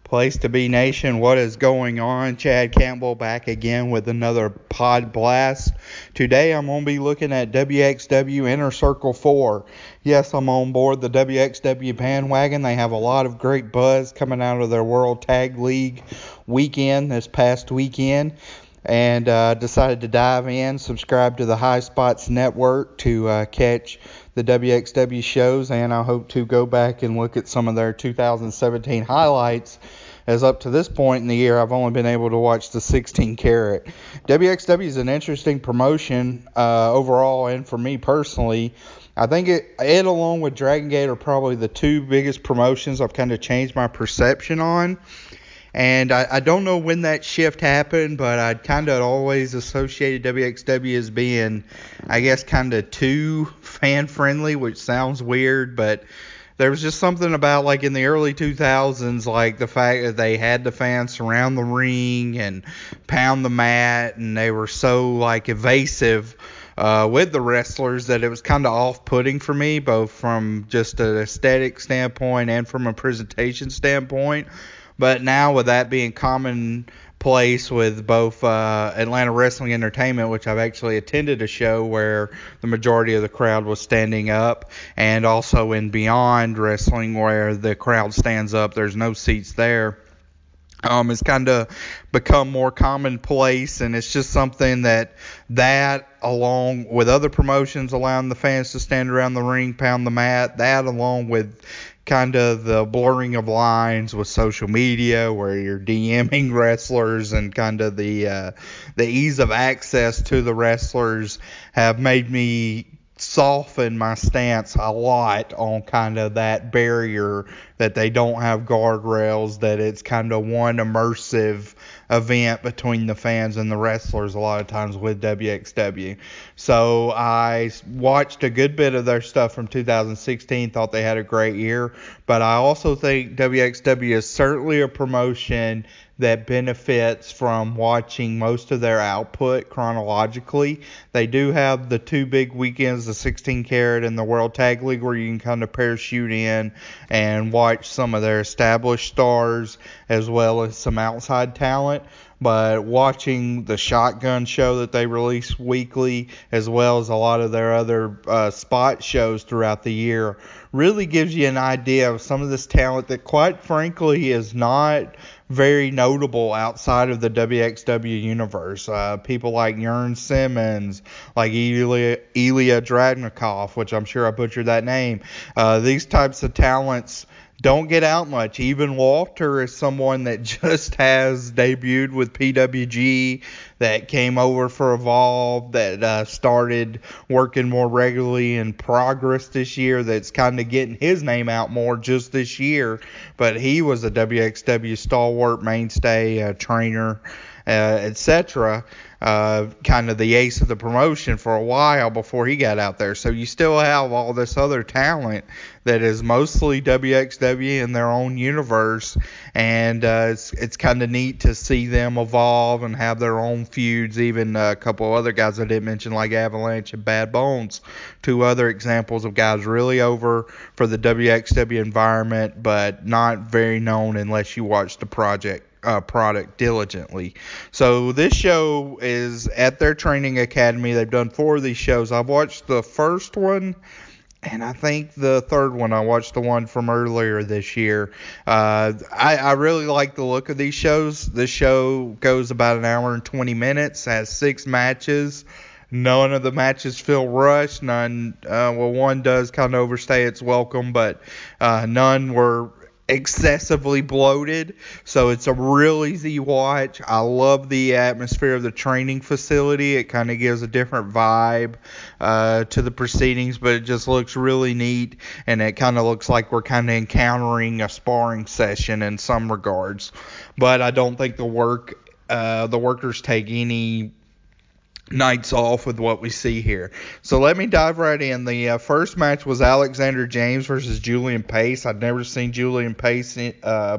Place to be nation, what is going on? Chad Campbell back again with another PodBlast. Today I'm going to be looking at wXw Inner Circle 4. Yes, I'm on board the wXw bandwagon. They have a lot of great buzz coming out of their World Tag League weekend this past weekend. And decided to dive in, subscribe to the High Spots Network to catch the wXw shows, and I hope to go back and look at some of their 2017 highlights, as up to this point in the year I've only been able to watch the 16 karat. wXw is an interesting promotion overall, and for me personally, I think it along with Dragon Gate are probably the two biggest promotions I've kind of changed my perception on. And I don't know when that shift happened, but I'd kind of always associated wXw as being, I guess, kind of too fan-friendly, which sounds weird, but there was just something about, like, in the early 2000s, like, the fact that they had the fans surround the ring and pound the mat, and they were so, like, evasive with the wrestlers that it was kind of off-putting for me, both from just an aesthetic standpoint and from a presentation standpoint. But now, with that being commonplace with both Atlanta Wrestling Entertainment, which I've actually attended a show where the majority of the crowd was standing up, and also in Beyond Wrestling where the crowd stands up, there's no seats there. It's kind of become more commonplace, and it's just something that along with other promotions allowing the fans to stand around the ring, pound the mat, that along with kind of the blurring of lines with social media where you're DMing wrestlers, and kind of the ease of access to the wrestlers have made me soften my stance a lot on kind of that barrier, that they don't have guardrails, that it's kind of one immersive event between the fans and the wrestlers a lot of times with wXw. So I watched a good bit of their stuff from 2016, thought they had a great year, but I also think wXw is certainly a promotion that benefits from watching most of their output chronologically. They do have the two big weekends, the 16 karat and the World Tag League, where you can kind of parachute in and watch some of their established stars as well as some outside talent. But watching the Shotgun show that they release weekly, as well as a lot of their other spot shows throughout the year, really gives you an idea of some of this talent that, quite frankly, is not very notable outside of the wXw universe. People like Jurn Simmons, like Ilya Dragunov, which I'm sure I butchered that name. These types of talents don't get out much. Even Walter is someone that just has debuted with PWG, that came over for Evolve, that started working more regularly in Progress this year, that's kind of getting his name out more just this year. But he was a wXw stalwart, mainstay, trainer, etc., kind of the ace of the promotion for a while before he got out there. So you still have all this other talent that is mostly wXw in their own universe, and it's kind of neat to see them evolve and have their own feuds. Even a couple other guys I didn't mention, like Avalanche and Bad Bones, two other examples of guys really over for the wXw environment, but not very known unless you watch the product diligently. So this show is at their training academy. They've done 4 of these shows. I've watched the first one, and I think the third one. I watched the one from earlier this year. I really like the look of these shows. This show goes about an hour and 20 minutes, has 6 matches. None of the matches feel rushed. None, one does kind of overstay its welcome, but none were excessively bloated, so it's a real easy watch. I love the atmosphere of the training facility. It kind of gives a different vibe to the proceedings, but it just looks really neat, and it kind of looks like we're kind of encountering a sparring session in some regards. But I don't think the workers take any nights off with what we see here. So let me dive right in. The first match was Alexander James versus Julian Pace. I'd never seen Julian Pace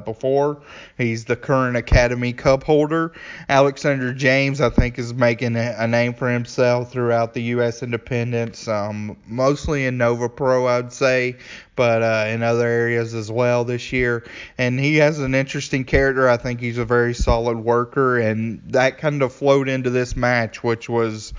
before. He's the current Academy Cup holder. Alexander James, I think, is making a name for himself throughout the U.S. independents, mostly in Nova Pro, I'd say, but in other areas as well this year. And he has an interesting character. I think he's a very solid worker, and that kind of flowed into this match, which was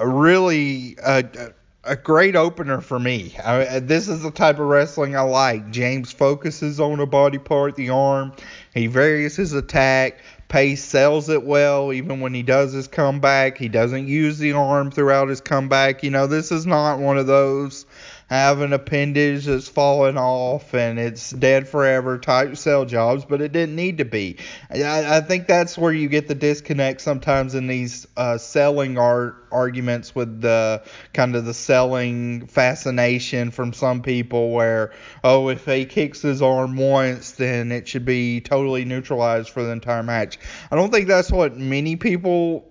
really a great opener for me. This is the type of wrestling I like. James focuses on a body part, the arm. He varies his attack. Pace sells it well. Even when he does his comeback, he doesn't use the arm throughout his comeback. This is not one of those have an appendage that's fallen off and it's dead forever type sell jobs, but it didn't need to be. I think that's where you get the disconnect sometimes in these selling arguments with the kind of the selling fascination from some people where, if he kicks his arm once, then it should be totally neutralized for the entire match. I don't think that's what many people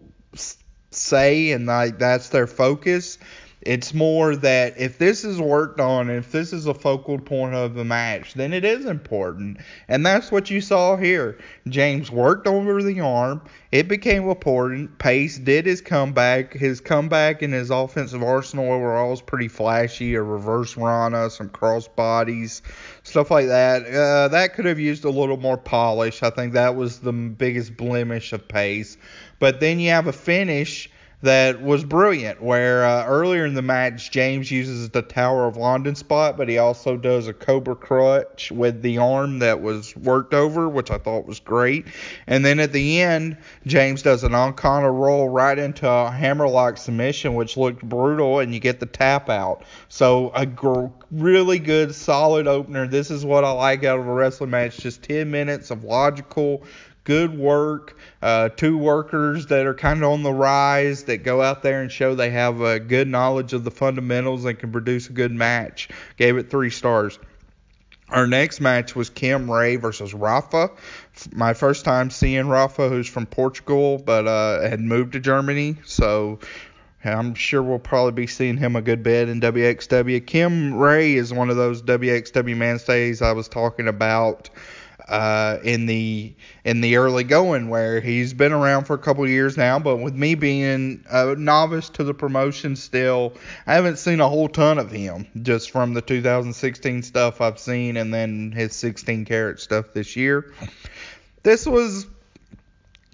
say, and that's their focus. It's more that if this is worked on, if this is a focal point of the match, then it is important. And that's what you saw here. James worked over the arm. It became important. Pace did his comeback. His comeback and his offensive arsenal overall is pretty flashy. A reverse Rana, some cross bodies, stuff like that. That could have used a little more polish. I think that was the biggest blemish of Pace. But then you have a finish that was brilliant, where earlier in the match, James uses the Tower of London spot, but he also does a Cobra Clutch with the arm that was worked over, which I thought was great. And then at the end, James does an Ancana roll right into a hammerlock submission, which looked brutal, and you get the tap out. So a really good, solid opener. This is what I like out of a wrestling match, just 10 minutes of logical, good work, two workers that are kind of on the rise that go out there and show they have a good knowledge of the fundamentals and can produce a good match. Gave it 3 stars. Our next match was Kim Ray versus Rafa. My first time seeing Rafa, who's from Portugal, but had moved to Germany, so I'm sure we'll probably be seeing him a good bit in wXw. Kim Ray is one of those wXw mainstays I was talking about in the early going, where he's been around for a couple of years now, but with me being a novice to the promotion still, I haven't seen a whole ton of him, just from the 2016 stuff I've seen and then his 16 karat stuff this year. This was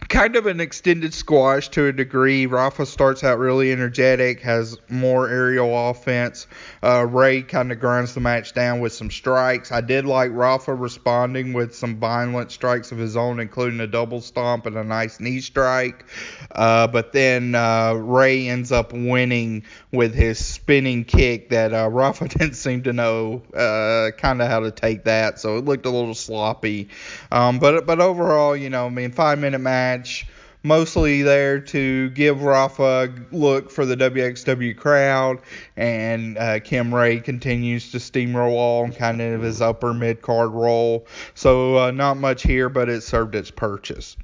kind of an extended squash to a degree. Rafa starts out really energetic, has more aerial offense. Ray kind of grinds the match down with some strikes. I did like Rafa responding with some violent strikes of his own, including a double stomp and a nice knee strike. But then Ray ends up winning with his spinning kick that Rafa didn't seem to know kind of how to take that, so it looked a little sloppy. But overall, 5-minute match. Mostly there to give Rafa a look for the wXw crowd, and Kim Ray continues to steamroll on kind of his upper mid-card role. So not much here, but it served its purpose.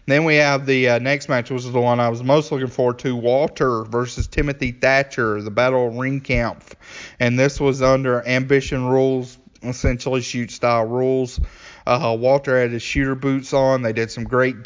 Then we have the next match, which is the one I was most looking forward to, Walter versus Timothy Thatcher, the Battle of Ringkampf. And this was under Ambition rules, essentially shoot-style rules. Walter had his shooter boots on. They did some great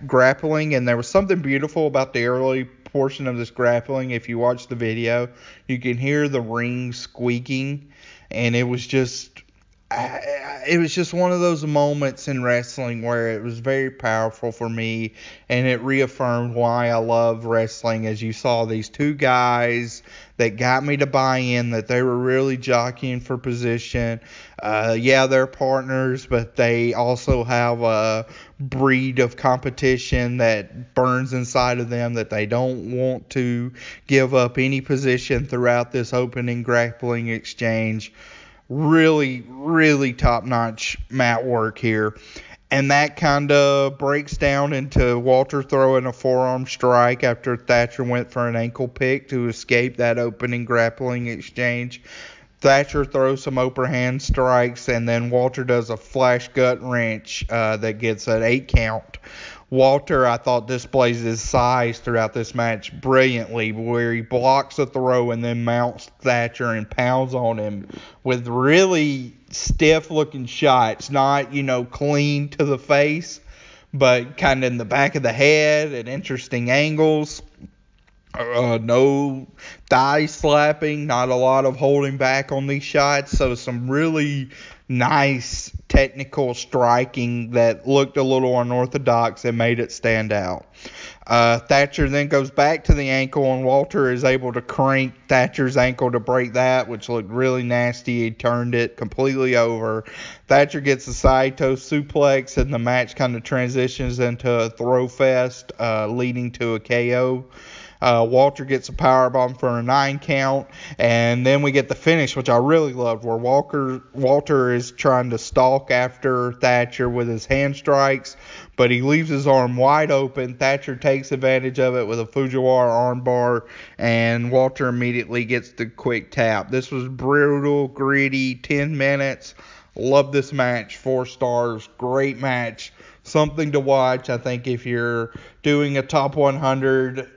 grappling, and there was something beautiful about the early portion of this grappling. If you watch the video, you can hear the ring squeaking, and it was just one of those moments in wrestling where it was very powerful for me, and it reaffirmed why I love wrestling, as you saw these two guys that got me to buy in that they were really jockeying for position. They're partners, but they also have a breed of competition that burns inside of them, that they don't want to give up any position throughout this opening grappling exchange. Really, really top-notch mat work here. And that kind of breaks down into Walter throwing a forearm strike after Thatcher went for an ankle pick to escape that opening grappling exchange. Thatcher throws some overhand strikes, and then Walter does a flash gut wrench that gets an 8 count. Walter, I thought, displays his size throughout this match brilliantly, where he blocks a throw and then mounts Thatcher and pounds on him with really stiff-looking shots, not, clean to the face, but kind of in the back of the head at interesting angles. No thigh slapping, not a lot of holding back on these shots, so some really nice technical striking that looked a little unorthodox and made it stand out. Thatcher then goes back to the ankle, and Walter is able to crank Thatcher's ankle to break that, which looked really nasty. He turned it completely over. Thatcher gets a Saito suplex, and the match kind of transitions into a throw fest, leading to a KO. Walter gets a powerbomb for a 9 count, and then we get the finish, which I really loved, where Walter is trying to stalk after Thatcher with his hand strikes, but he leaves his arm wide open. Thatcher takes advantage of it with a Fujiwara armbar, and Walter immediately gets the quick tap. This was brutal, gritty, 10 minutes. Love this match, 4 stars, great match, something to watch. I think if you're doing a top 100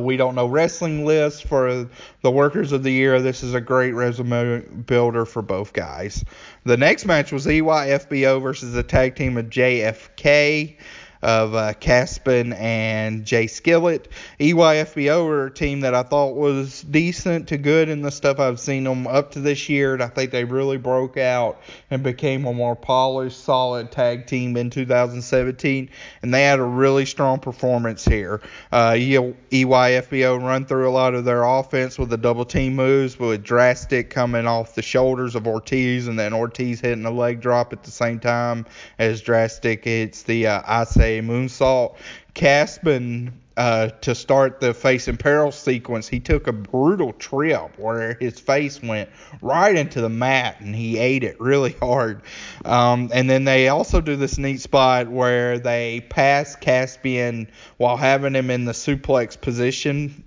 We Don't Know Wrestling list for the Workers of the Year, this is a great resume builder for both guys. The next match was EYFBO versus the tag team of JFK, of Caspin and Jay Skillett. EYFBO are a team that I thought was decent to good in the stuff I've seen them up to this year, and I think they really broke out and became a more polished, solid tag team in 2017, and they had a really strong performance here. EYFBO run through a lot of their offense with the double team moves, with Drastic coming off the shoulders of Ortiz, and then Ortiz hitting a leg drop at the same time as Drastic hits the Ase moonsault. Caspin, to start the face in peril sequence, he took a brutal trip where his face went right into the mat and he ate it really hard. And then they also do this neat spot where they pass Caspian while having him in the suplex position.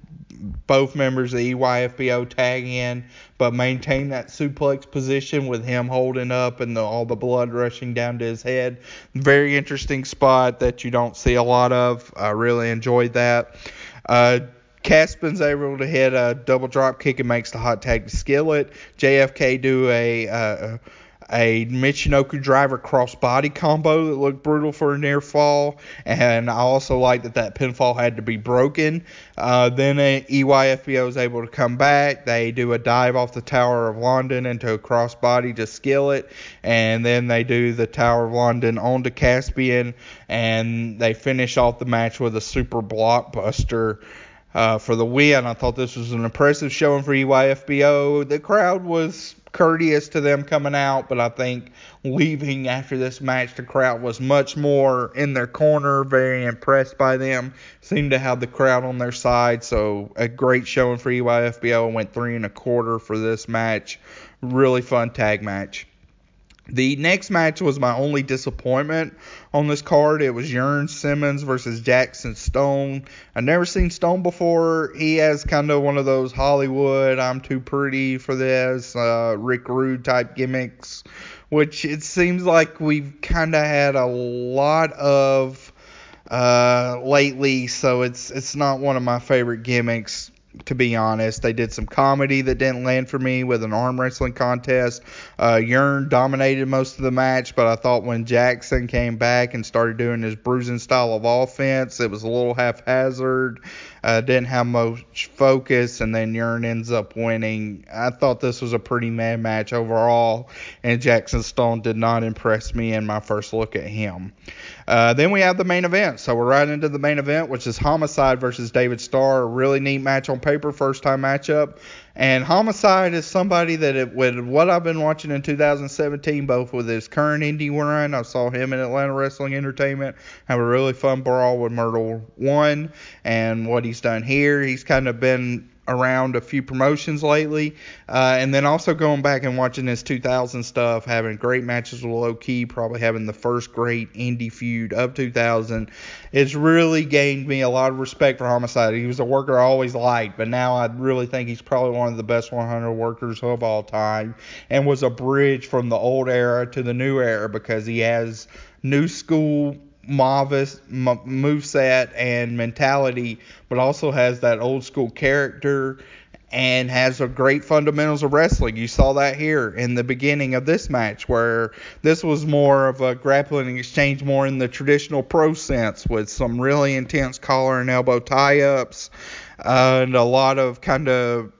Both members of EYFBO tag in, but maintain that suplex position with him holding up and all the blood rushing down to his head. Very interesting spot that you don't see a lot of. I really enjoyed that. Caspin's able to hit a double drop kick and makes the hot tag to Skillet. JFK do a Michinoku driver cross-body combo that looked brutal for a near fall, and I also like that pinfall had to be broken. Then EYFBO is able to come back. They do a dive off the Tower of London into a cross-body to Skillet, and then they do the Tower of London onto Caspian, and they finish off the match with a super blockbuster for the win. I thought this was an impressive showing for EYFBO. The crowd was courteous to them coming out, but I think leaving after this match, the crowd was much more in their corner, very impressed by them, seemed to have the crowd on their side. So a great showing for EYFBO. Went 3 1/4 for this match. Really fun tag match. The next match was my only disappointment on this card. It was Jern Simmons versus Jackson Stone. I've never seen Stone before. He has kind of one of those Hollywood, I'm too pretty for this, Rick Rude type gimmicks, which it seems like we've kind of had a lot of lately, so it's not one of my favorite gimmicks, to be honest. They did some comedy that didn't land for me with an arm wrestling contest. Jern dominated most of the match, but I thought when Jackson came back and started doing his bruising style of offense, it was a little haphazard. Didn't have much focus, and then Jern ends up winning. I thought this was a pretty mad match overall, and Jackson Stone did not impress me in my first look at him. Then we have the main event. So we're right into the main event, which is Homicide versus David Starr. A really neat match on paper, first time matchup. And Homicide is somebody that, with what I've been watching in 2017, both with his current indie run, I saw him in Atlanta Wrestling Entertainment have a really fun brawl with Myrtle One, and what he's done here, he's kind of been around a few promotions lately, and then also going back and watching his 2000 stuff, having great matches with Low Key, probably having the first great indie feud of 2000. It's really gained me a lot of respect for Homicide. He was a worker I always liked, but now I really think he's probably one of the best 100 workers of all time, and was a bridge from the old era to the new era, because he has new school moveset and mentality, but also has that old school character and has a great fundamentals of wrestling. You saw that here in the beginning of this match, where this was more of a grappling exchange, more in the traditional pro sense, with some really intense collar and elbow tie-ups, and a lot of kind of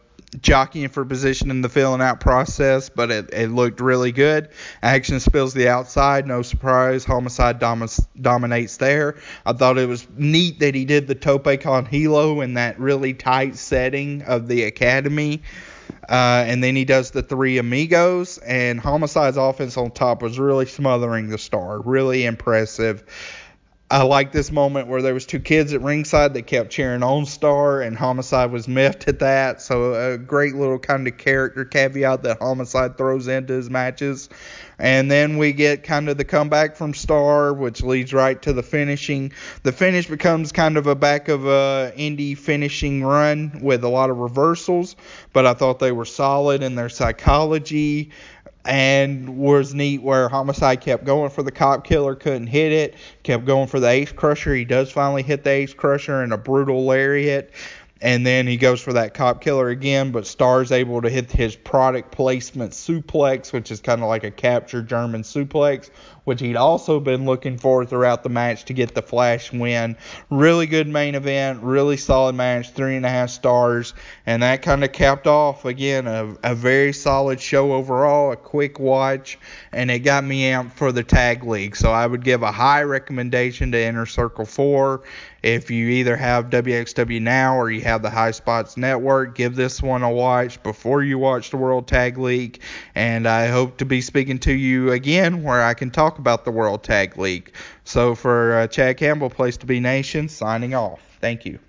jockeying for position in the filling out process, but it looked really good. Action spills the outside, no surprise. Homicide dominates there. I thought it was neat that he did the tope con hilo in that really tight setting of the academy. And then he does the three amigos, and Homicide's offense on top was really smothering the Star. Really impressive. I like this moment where there was two kids at ringside that kept cheering on Star, and Homicide was miffed at that. So a great little kind of character caveat that Homicide throws into his matches. And then we get kind of the comeback from Star, which leads right to the finishing. The finish becomes kind of a back of a indie finishing run with a lot of reversals, but I thought they were solid in their psychology. And was neat where Homicide kept going for the cop killer, couldn't hit it, kept going for the ace crusher. He does finally hit the ace crusher in a brutal lariat. And then he goes for that cop killer again, but Star's able to hit his product placement suplex, which is kind of like a captured German suplex, which he'd also been looking for throughout the match to get the flash win. Really good main event, really solid match, 3.5 stars. And that kind of capped off, again, a very solid show overall, a quick watch, and it got me amped for the tag league. So I would give a high recommendation to Inner Circle 4. If you either have wXw Now or you have the High Spots Network, give this one a watch before you watch the World Tag League. And I hope to be speaking to you again where I can talk about the World Tag League. So for Chad Campbell, Place to Be Nation, signing off. Thank you.